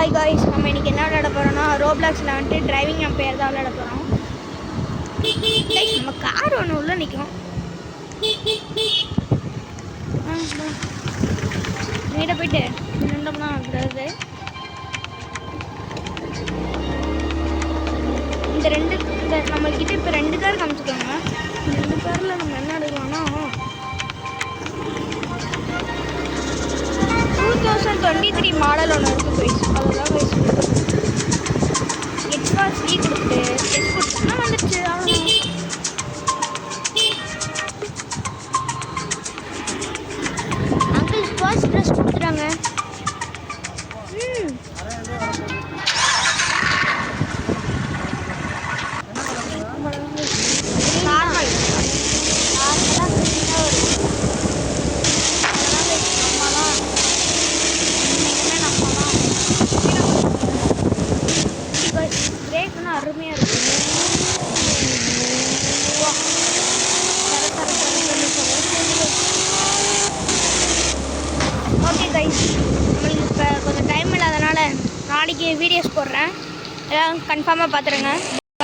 Hi guys, நம்ம இன்றைக்கி என்ன விளையாட போகிறோம்னா ரோப்ளாக்ஸில் வந்துட்டு டிரைவிங் எம்பையர் தான் விளையாட போகிறோம். கைஸ், நம்ம கார் ஒன்று உள்ளே நிற்கும். வீட்டை போயிட்டு நின்றோம்னா கூடாது. இந்த நம்மக்கிட்ட இப்போ 2 கார் காமிச்சிக்கோங்க. 2 காரில் நம்ம என்ன எடுக்கலாம்னா 2023 மாடல் ஒன்று இருக்குது கைஸ். அதெல்லாம் கைஸ் எக்ஸ்பாஸ் ஈ கொடுத்து டெஸ்ட் கொடுத்தோம்னா வந்துடுச்சு. அங்கிள் ஸ்பாஸ் ட்ரெஸ் கொடுத்துட்டாங்க. பிரேக்னா அருமையாக இருக்கும். ஓகே கைஸ், நம்மளுக்கு இப்போ கொஞ்சம் டைம் இல்லாதனால நாளைக்கு வீடியோஸ் போடுறேன். எல்லாம் கன்ஃபார்மாக பார்த்துருங்க.